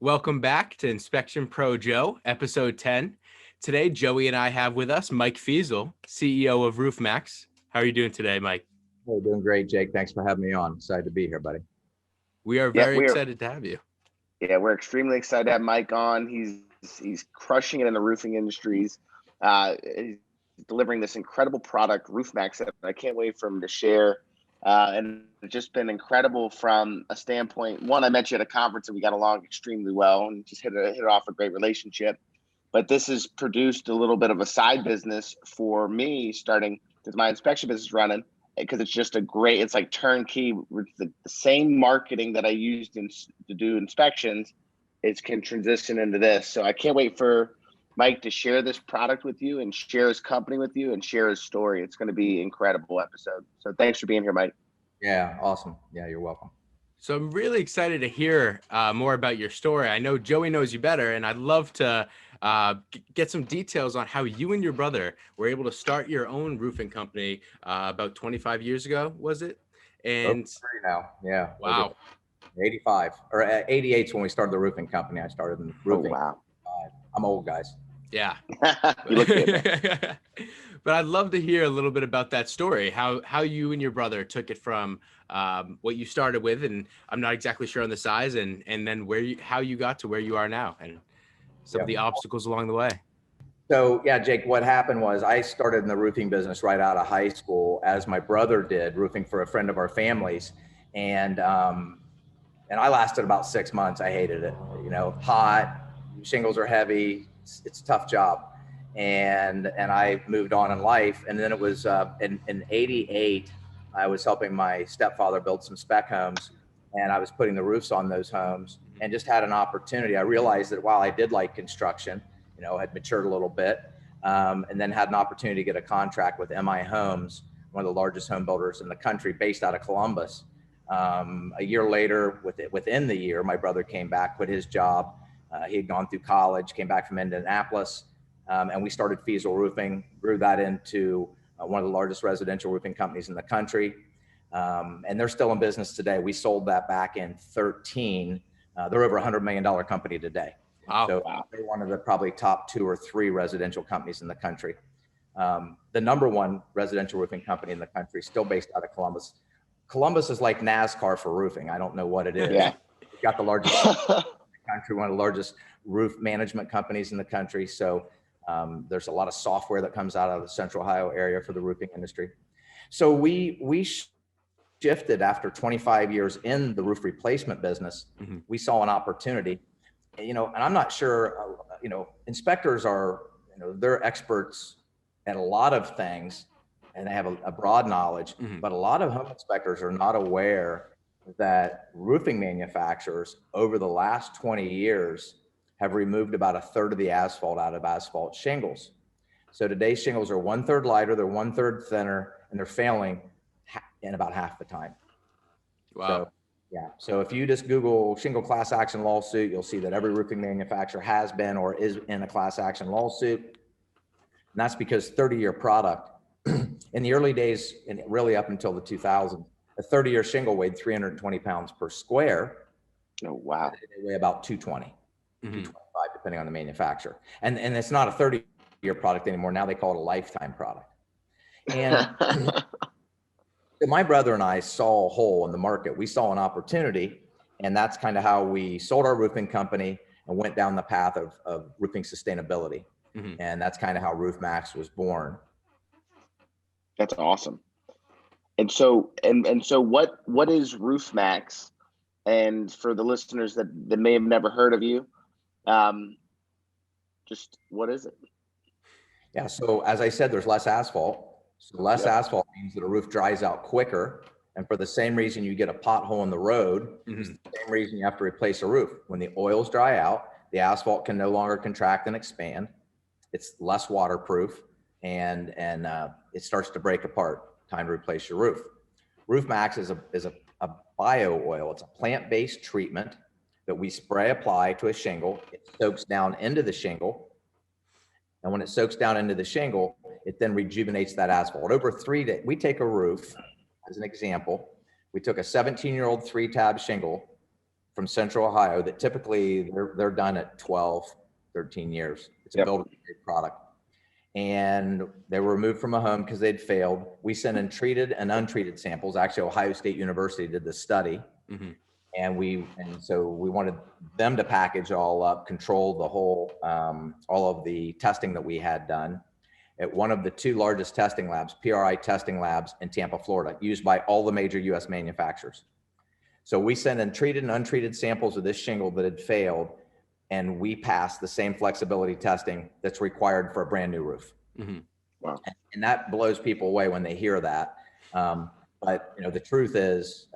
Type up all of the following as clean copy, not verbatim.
Welcome back to Inspection Pro Joe, episode 10. Today, Joey and I have with us Mike Feazel, CEO of Roof Maxx. How are you doing today, Mike? Hey, doing great, Jake. Thanks for having me on. Excited to be here, buddy. We are very excited to have you. Yeah, we're extremely excited to have Mike on. He's crushing it in the roofing industries. He's delivering this incredible product, Roof Maxx, that I can't wait for him to share. And it's just been incredible from a standpoint. One, I met you at a conference and we got along extremely well and just hit off a great relationship. But this has produced a little bit of a side business for me, starting with my inspection business running, because it's just it's like turnkey. The same marketing that I used to do inspections, it can transition into this. So I can't wait for Mike to share this product with you and share his company with you and share his story. It's going to be an incredible episode. So thanks for being here, Mike. Yeah, awesome. Yeah, you're welcome. So I'm really excited to hear more about your story. I know Joey knows you better, and I'd love to get some details on how you and your brother were able to start your own roofing company about 25 years ago, was it? And now, yeah. Wow. 85 or 88 is when we started the roofing company. I started in roofing. Oh, wow. I'm old, guys. Yeah. You look good. But I'd love to hear a little bit about that story, how you and your brother took it from what you started with, and I'm not exactly sure on the size, and then how you got to where you are now, and some of the obstacles along the way. So yeah, Jake, what happened was I started in the roofing business right out of high school, as my brother did, roofing for a friend of our family's, and I lasted about 6 months. I hated it. Hot, shingles are heavy. It's a tough job. And I moved on in life. And then it was in 88, I was helping my stepfather build some spec homes, and I was putting the roofs on those homes and just had an opportunity. I realized that while I did like construction, had matured a little bit, and then had an opportunity to get a contract with MI Homes, one of the largest home builders in the country, based out of Columbus. A year later, within the year, my brother came back, quit his job. He had gone through college, came back from Indianapolis, and we started Feazel Roofing, grew that into one of the largest residential roofing companies in the country. And they're still in business today. We sold that back in 2013. They're over $100 million company today. Wow. So they're one of the probably top 2 or 3 residential companies in the country. The number 1 residential roofing company in the country, still based out of Columbus. Columbus is like NASCAR for roofing. I don't know what it is. Yeah. We've got the largest country, one of the largest roof management companies in the country. So there's a lot of software that comes out of the Central Ohio area for the roofing industry. So we shifted after 25 years in the roof replacement business. Mm-hmm. We saw an opportunity, and I'm not sure, inspectors are, they're experts at a lot of things, and they have a broad knowledge, mm-hmm. but a lot of home inspectors are not aware that roofing manufacturers over the last 20 years have removed about 1/3 of the asphalt out of asphalt shingles. So today's shingles are 1/3 lighter, they're 1/3 thinner, and they're failing in about half the time. Wow. So, yeah. So if you just Google shingle class action lawsuit, you'll see that every roofing manufacturer has been or is in a class action lawsuit. And that's because 30-year product, in the early days, and really up until the 2000s, a 30-year shingle weighed 320 pounds per square. Oh, wow. They weigh about 220, mm-hmm. 225, depending on the manufacturer. And it's not a 30-year product anymore. Now they call it a lifetime product. And my brother and I saw a hole in the market. We saw an opportunity, and that's kind of how we sold our roofing company and went down the path of roofing sustainability. Mm-hmm. And that's kind of how Roof Maxx was born. That's awesome. And so what is Roof Maxx? And for the listeners that may have never heard of you, just what is it? Yeah. So as I said, there's less asphalt. So less asphalt means that a roof dries out quicker. And for the same reason you get a pothole in the road, mm-hmm. it's the same reason you have to replace a roof. When the oils dry out, the asphalt can no longer contract and expand. It's less waterproof, and it starts to break apart. Time to replace your roof. Roof Maxx is a bio oil. It's a plant-based treatment that we spray apply to a shingle. It soaks down into the shingle. And when it soaks down into the shingle, it then rejuvenates that asphalt. Over 3 days, we take a roof, as an example, we took a 17-year-old 3-tab shingle, from Central Ohio that typically they're done at 12, 13 years. It's a Yep. build product. And they were removed from a home because they'd failed. We sent in treated and untreated samples. Actually, Ohio State University did this study. Mm-hmm. And so we wanted them to package it all up, control the whole, all of the testing that we had done at one of the two largest testing labs, PRI testing labs in Tampa, Florida, used by all the major US manufacturers. So we sent in treated and untreated samples of this shingle that had failed, and we passed the same flexibility testing that's required for a brand new roof. Mm-hmm. Wow. And that blows people away when they hear that. But you know, the truth is,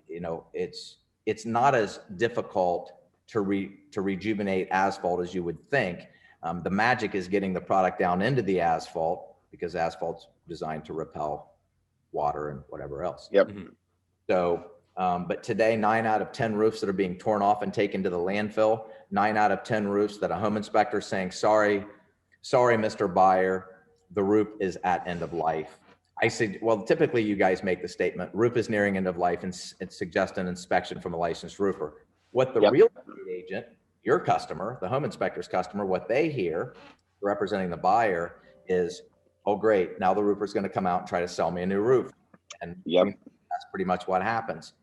you know, it's not as difficult to rejuvenate asphalt as you would think. The magic is getting the product down into the asphalt, because asphalt's designed to repel water and whatever else. Yep. Mm-hmm. So, but today, 9 out of 10 roofs that are being torn off and taken to the landfill, 9 out of 10 roofs that a home inspector is saying, sorry, Mr. Buyer, the roof is at end of life. I say, well, typically you guys make the statement, roof is nearing end of life, and suggest an inspection from a licensed roofer. What the Yep. real estate agent, your customer, the home inspector's customer, what they hear representing the buyer is, oh, great, now the roofer's going to come out and try to sell me a new roof. And Yep. that's pretty much what happens.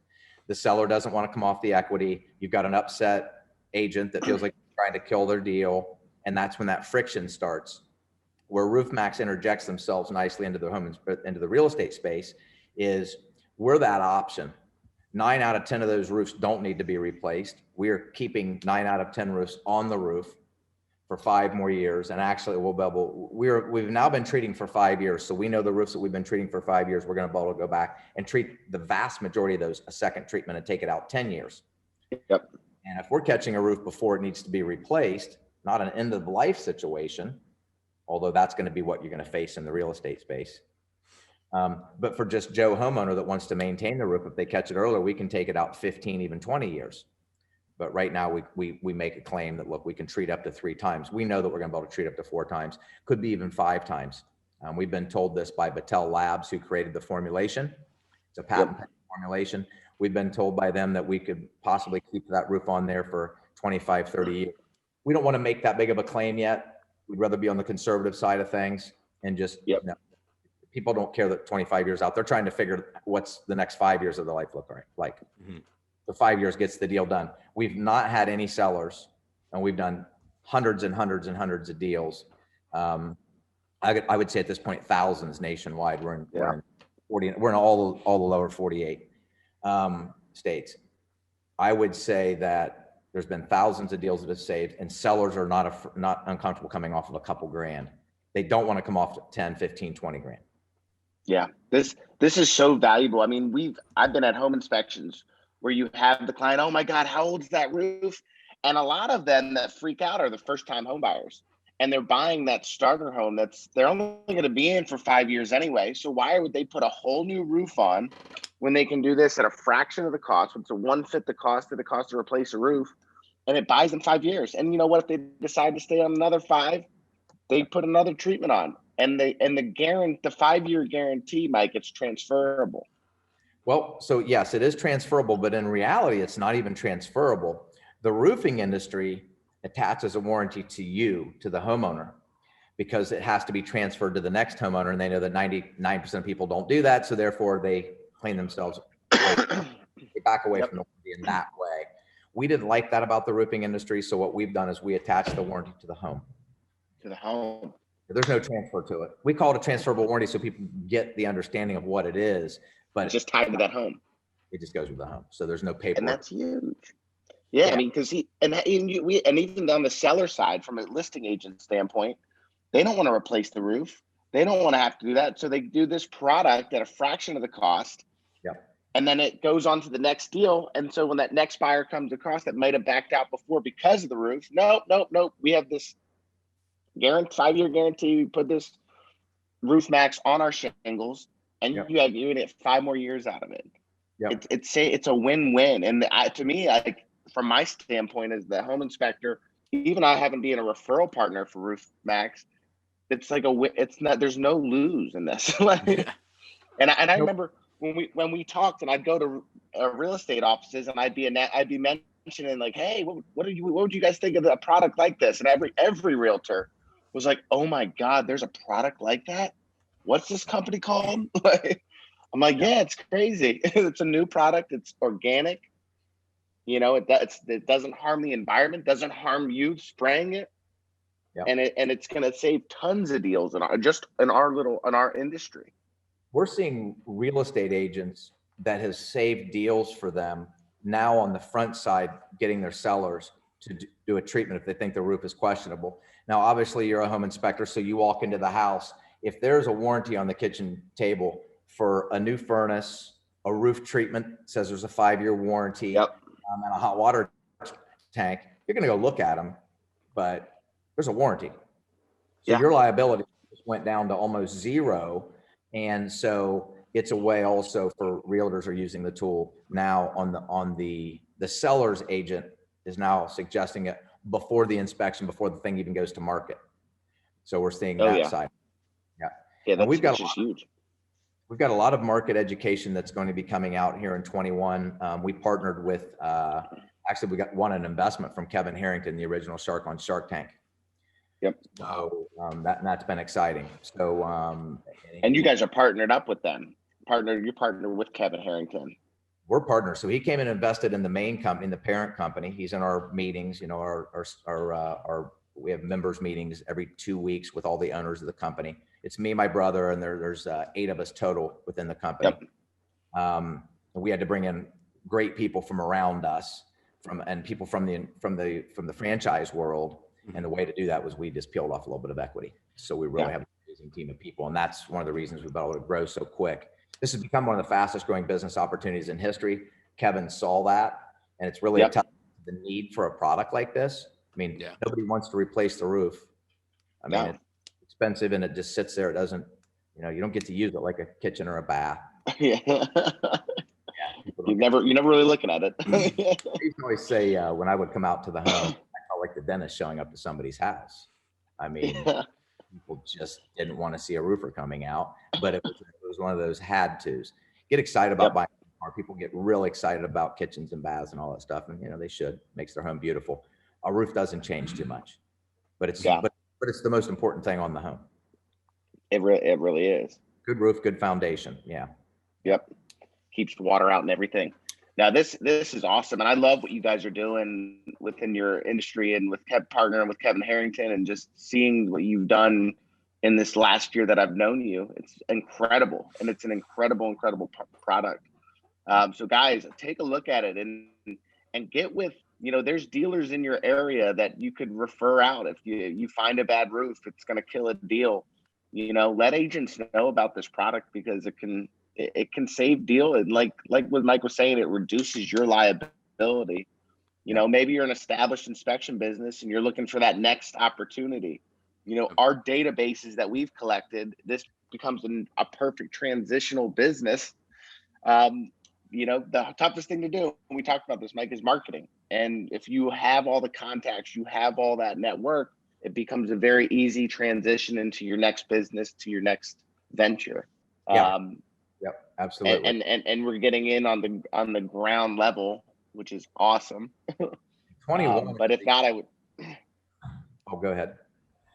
The seller doesn't want to come off the equity. You've got an upset agent that feels like trying to kill their deal. And that's when that friction starts. Where Roof Maxx interjects themselves nicely into the real estate space is we're that option. 9 out of 10 of those roofs don't need to be replaced. We're keeping 9 out of 10 roofs on the roof for 5 more years. And actually we've now been treating for 5 years. So we know the roofs that we've been treating for 5 years, we're going to be able to go back and treat the vast majority of those a second treatment and take it out 10 years. Yep. And if we're catching a roof before it needs to be replaced, not an end of life situation, although that's going to be what you're going to face in the real estate space. But for just Joe homeowner that wants to maintain the roof, if they catch it earlier, we can take it out 15, even 20 years. But right now we make a claim that, look, we can treat up to 3 times. We know that we're going to be able to treat up to 4 times, could be even 5 times. We've been told this by Battelle Labs, who created the formulation. It's a patent formulation. We've been told by them that we could possibly keep that roof on there for 25, 30 years. We don't want to make that big of a claim yet. We'd rather be on the conservative side of things and just, Yep. you know, people don't care that 25 years out. They're trying to figure what's the next 5 years of their life look like. Mm-hmm. The 5 years gets the deal done. We've not had any sellers, and we've done hundreds and hundreds and hundreds of deals. I would say at this point, thousands nationwide. We're in 40, we're in all the lower 48 states. I would say that there's been thousands of deals that have saved, and sellers are not uncomfortable coming off of a couple grand. They don't want to come off 10, 15, 20 grand. Yeah, this is so valuable. I mean, I've been at home inspections where you have the client, oh my God, how old is that roof? And a lot of them that freak out are the first-time home buyers, and they're buying that starter home they're only going to be in for 5 years anyway. So why would they put a whole new roof on when they can do this at a fraction of the cost? It's a 1/5 the cost of to replace a roof, and it buys them 5 years. And you know what? If they decide to stay on another 5, they put another treatment on, and the 5-year guarantee, Mike, it's transferable. Well, so yes, it is transferable, but in reality, it's not even transferable. The roofing industry attaches a warranty to you, to the homeowner, because it has to be transferred to the next homeowner, and they know that 99% of people don't do that, so therefore they clean themselves they back away from the warranty in that way. We didn't like that about the roofing industry, so what we've done is we attach the warranty to the home. To the home. There's no transfer to it. We call it a transferable warranty so people get the understanding of what it is, but It's just tied to that home. it just goes with the home. So there's no paperwork. And that's huge. Yeah, I mean, because even on the seller side, from a listing agent standpoint, they don't want to replace the roof. They don't want to have to do that. So they do this product at a fraction of the cost. Yeah. And then it goes on to the next deal. And so when that next buyer comes across that might have backed out before because of the roof, nope. We have this 5-year guarantee. We put this Roof Maxx on our shingles, and you get 5 more years out of it. Yep. It's a win-win. And to me, like, from my standpoint as the home inspector, even I haven't been a referral partner for Roof Maxx, it's like there's no lose in this. And I remember when we talked, and I'd go to real estate offices, and I'd be mentioning like, hey, what would you guys think of a product like this? And every realtor was like, oh my God, there's a product like that. What's this company called? Like, I'm like, yeah, it's crazy. It's a new product. It's organic. You know, it doesn't harm the environment, doesn't harm you spraying it. Yeah. And it's going to save tons of deals in our industry. We're seeing real estate agents that has saved deals for them now on the front side, getting their sellers to do a treatment if they think the roof is questionable. Now, obviously you're a home inspector, so you walk into the house. If there's a warranty on the kitchen table for a new furnace, a roof treatment, says there's a 5-year warranty, Yep. And a hot water tank, you're going to go look at them, but there's a warranty. So your liability just went down to almost zero. And so it's a way also for realtors are using the tool now on the seller's agent is now suggesting it before the inspection, before the thing even goes to market. So we're seeing that side. Yeah. Yeah. And we've got huge. We've got a lot of market education that's going to be coming out here in 21. We partnered with, actually we won an investment from Kevin Harrington, the original shark on Shark Tank. Yep. So that's been exciting. So and you guys are partnered up with them. You partner with Kevin Harrington. We're partners. So he came and invested in the main company, in the parent company. He's in our meetings. You know, we have members meetings every 2 weeks with all the owners of the company. It's me, my brother, and there's 8 of us total within the company. Yep. We had to bring in great people from around us, and people from the franchise world. And the way to do that was we just peeled off a little bit of equity. So we really have an amazing team of people. And that's one of the reasons we've been able to grow so quick. This has become one of the fastest growing business opportunities in history. Kevin saw that, and it's really the need for a product like this. I mean, nobody wants to replace the roof. I mean, it's expensive and it just sits there. It doesn't, you don't get to use it like a kitchen or a bath. You never really looking at it. I used to always say when I would come out to the home, like the dentist showing up to somebody's house. I mean, people just didn't want to see a roofer coming out, but it was one of those had tos. Get excited about buying a car. People get really excited about kitchens and baths and all that stuff, and they should. Makes their home beautiful. A roof doesn't change too much, but it's but it's the most important thing on the home. It really is. Good roof, good foundation. Yeah. Yep. Keeps the water out and everything. Now this is awesome, and I love what you guys are doing within your industry and with partnering with Kevin Harrington, and just seeing what you've done in this last year that I've known you. It's incredible, and it's an incredible product. So guys, take a look at it and get with. There's dealers in your area that you could refer out if you find a bad roof. It's going to kill a deal. Let agents know about this product because it can save deal. And like what Mike was saying, it reduces your liability. Maybe you're an established inspection business and you're looking for that next opportunity. Our databases that we've collected, this becomes a perfect transitional business. The toughest thing to do, and we talked about this, Mike, is marketing. And if you have all the contacts, you have all that network, it becomes a very easy transition into your next business, to your next venture. Yep, absolutely. And we're getting in on the ground level, which is awesome. 21. But if not, I would. Oh, go ahead.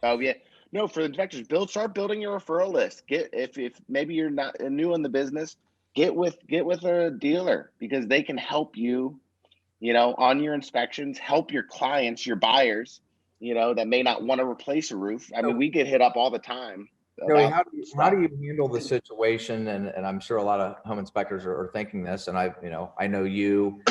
Oh yeah, no. For the inspectors, start building your referral list. If maybe you're not new in the business, get with a dealer because they can help you. On your inspections, help your clients, your buyers. That may not want to replace a roof. I mean, we get hit up all the time. Joey, how do you handle the situation? And I'm sure a lot of home inspectors are thinking this. And I know you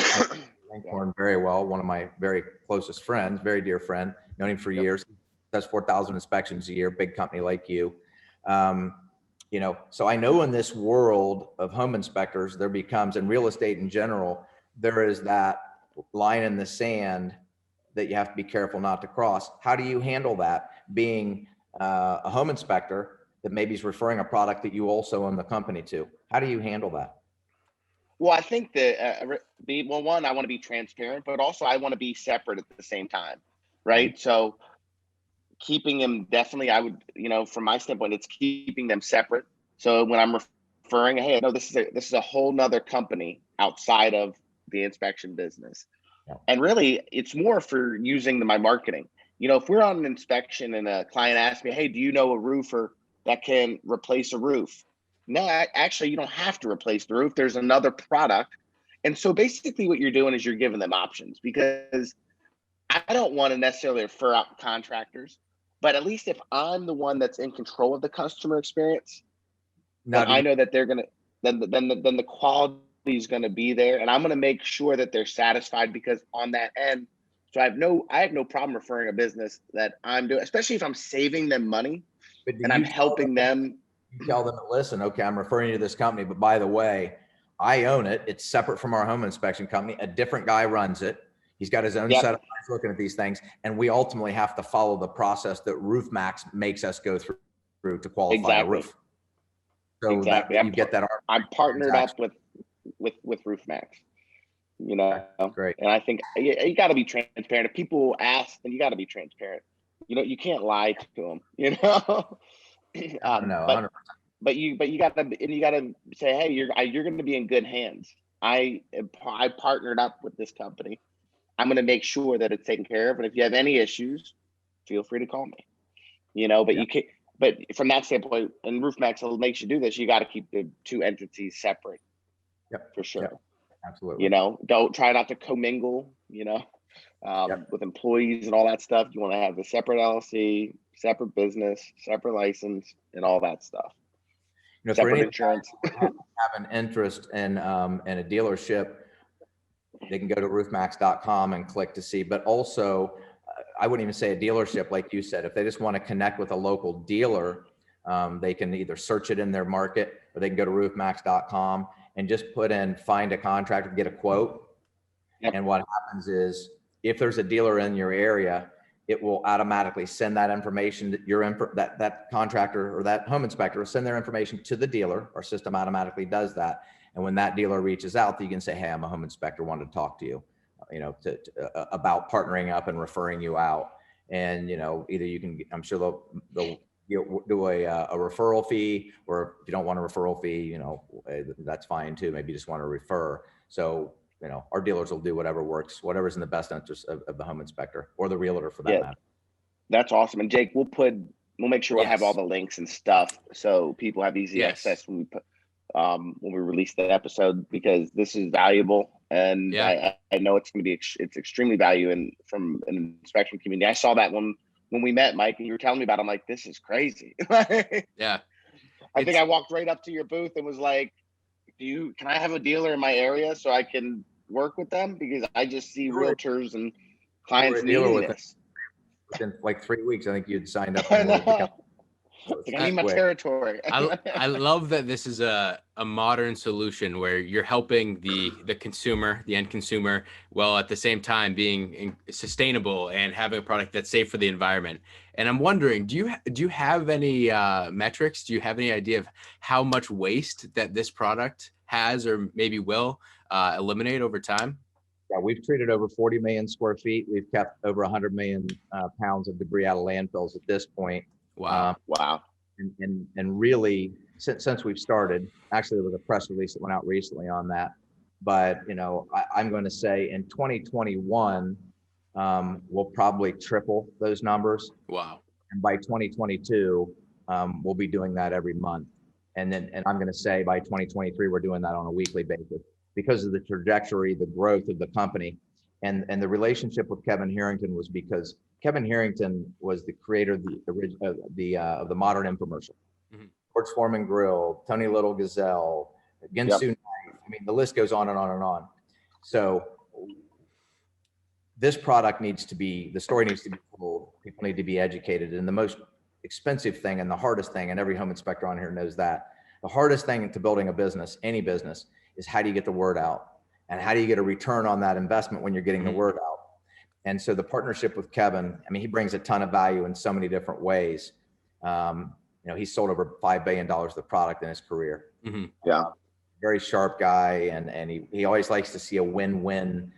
very well, one of my very closest friends, very dear friend, known him for years. Does 4,000 inspections a year, big company like you. So I know in this world of home inspectors, there becomes, in real estate in general, there is that line in the sand that you have to be careful not to cross. How do you handle that, being a home inspector that maybe is referring a product that you also own the company to? How do you handle that? Well, I think that one, I want to be transparent, but also I want to be separate at the same time, right? So keeping them, definitely, I would, from my standpoint, it's keeping them separate. So when I'm referring, hey, no, this is a whole nother company outside of the inspection business. Yeah. And really, it's more for using my marketing. You know, if we're on an inspection and a client asks me, hey, do you know a roofer that can replace a roof? No, actually, you don't have to replace the roof. There's another product. And so basically what you're doing is you're giving them options, because I don't want to necessarily refer out contractors, but at least if I'm the one that's in control of the customer experience, then I know that they're gonna then the quality is gonna be there, and I'm gonna make sure that they're satisfied, because on that end, so I have no problem referring a business that I'm doing, especially if I'm saving them money and I'm helping them. You tell them, listen, okay, I'm referring you to this company, but by the way, I own it. It's separate from our home inspection company. A different guy runs it. He's got his own set of eyes looking at these things. And we ultimately have to follow the process that Roof Maxx makes us go through to qualify a roof. So that you get that. I'm partnered up with Roof Maxx, you know. Great. And I think you got to be transparent. If people ask, then you got to be transparent. You know, you can't lie to them, you know. No, but you gotta say, hey, you're going to be in good hands. I partnered up with this company. I'm going to make sure that it's taken care of. And if you have any issues, feel free to call me, you know, but you can't, but from that standpoint, and Roof Maxx makes you do this, you got to keep the two entities separate. Yep. For sure. Yep. Absolutely. You know, don't try not to commingle, you know, with employees and all that stuff. You want to have a separate LLC, separate business, separate license, and all that stuff. You know, separate insurance. have an interest in a dealership, they can go to roofmax.com and click to see. But also, I wouldn't even say a dealership, like you said. If they just want to connect with a local dealer, they can either search it in their market, or they can go to roofmax.com and just put in find a contractor, get a quote. Yep. And what happens is, if there's a dealer in your area, it will automatically send that information that that contractor or that home inspector will send their information to the dealer. Our system automatically does that. And when that dealer reaches out, you can say, hey, I'm a home inspector, wanted to talk to you, you know, about partnering up and referring you out. And, you know, either you can, I'm sure they'll do a referral fee, or if you don't want a referral fee, you know, that's fine too. Maybe you just want to refer. So, you know, our dealers will do whatever works, whatever's in the best interest of the home inspector or the realtor for that matter. That's awesome. And Jake, we'll make sure we'll have all the links and stuff so people have easy access when we release the episode, because this is valuable. And I know it's going to be, it's extremely valuable from an inspection community. I saw that when we met, Mike, and you were telling me about it, I'm like, this is crazy. Yeah. I think I walked right up to your booth and was like, can I have a dealer in my area so I can work with them? Because I just see realtors and clients needing this. Within like 3 weeks, I think you'd signed up. I need my territory. I love that this is a modern solution where you're helping the consumer, the end consumer, while at the same time being sustainable and having a product that's safe for the environment. And I'm wondering, do you have any metrics? Do you have any idea of how much waste that this product has or maybe will eliminate over time? Yeah, we've treated over 40 million square feet. We've kept over 100 million pounds of debris out of landfills at this point. Wow. Wow. And really, since we've started, actually there was a press release that went out recently on that. But, you know, I'm going to say in 2021, we'll probably triple those numbers. Wow. And by 2022, we'll be doing that every month. And I'm going to say by 2023, we're doing that on a weekly basis because of the trajectory, the growth of the company. And the relationship with Kevin Harrington was because Kevin Harrington was the creator of the modern infomercial. Mm-hmm. George Foreman Grill, Tony Little Gazelle, Ginsu Knife. I mean, the list goes on and on and on. So this product the story needs to be told. People need to be educated. And the most expensive thing and the hardest thing, and every home inspector on here knows that, the hardest thing to building a business, any business, is how do you get the word out? And how do you get a return on that investment when you're getting the word out? And so the partnership with Kevin, I mean, he brings a ton of value in so many different ways. You know, he's sold over $5 billion of the product in his career. Mm-hmm. Yeah. Very sharp guy. And he always likes to see a win-win.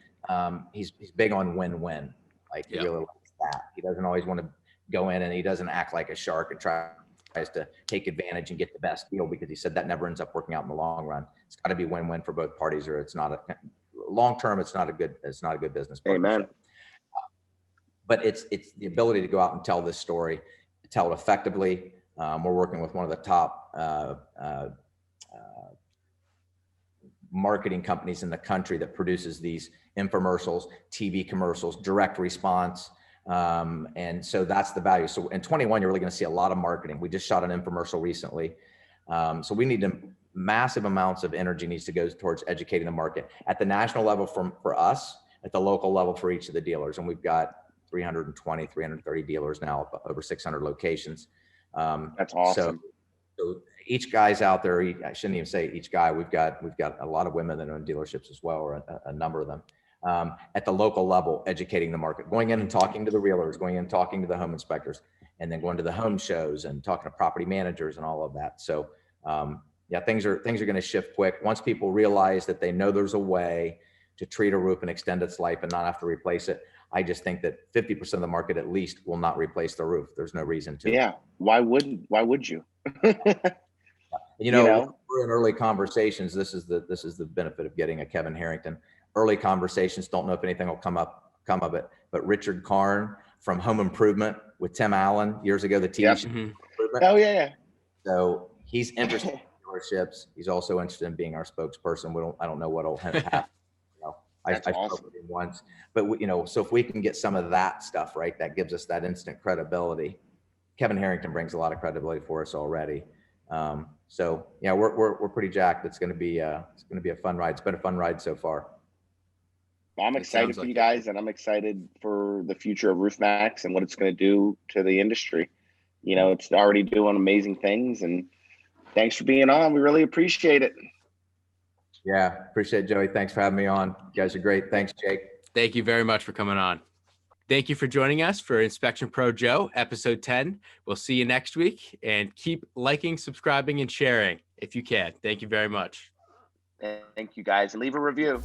He's big on win-win. Like he really likes that. He doesn't always want to go in and he doesn't act like a shark and try tries to take advantage and get the best deal, because he said that never ends up working out in the long run. It's got to be win-win for both parties, or it's not a long term. It's not a good business partnership. Amen. But it's the ability to go out and tell this story, tell it effectively. We're working with one of the top marketing companies in the country that produces these infomercials, TV commercials, direct response. And so that's the value. So in 21, you're really going to see a lot of marketing. We just shot an infomercial recently. So we need to, massive amounts of energy needs to go towards educating the market at the national level for us, at the local level for each of the dealers. And we've got 320, 330 dealers now, over 600 locations. That's awesome. So each guy's out there. I shouldn't even say each guy. We've got a lot of women that own dealerships as well, or a number of them. At the local level, educating the market, going in and talking to the realtors, going in and talking to the home inspectors, and then going to the home shows and talking to property managers and all of that. So yeah, things are going to shift quick. Once people realize that they know there's a way to treat a roof and extend its life and not have to replace it, I just think that 50% of the market at least will not replace the roof. There's no reason to. Yeah. Why would you? You know, we're in early conversations. This is the benefit of getting a Kevin Harrington. Early conversations, don't know if anything will come of it, but Richard Karn from Home Improvement with Tim Allen years ago, the TV show. Mm-hmm. Oh yeah. So he's interested in dealerships. He's also interested in being our spokesperson. I don't know what will happen. I spoke with him once, but so if we can get some of that stuff right, that gives us that instant credibility. Kevin Harrington brings a lot of credibility for us already. So yeah, we're pretty jacked. It's going to be a fun ride. It's been a fun ride so far. Well, I'm excited for you guys, and I'm excited for the future of Roof Maxx and what it's going to do to the industry. It's already doing amazing things, and thanks for being on. We really appreciate it. Yeah, appreciate it, Joey. Thanks for having me on. You guys are great. Thanks, Jake. Thank you very much for coming on. Thank you for joining us for Inspection Pro Joe, episode 10. We'll see you next week, and keep liking, subscribing, and sharing if you can. Thank you very much. Thank you, guys. And leave a review.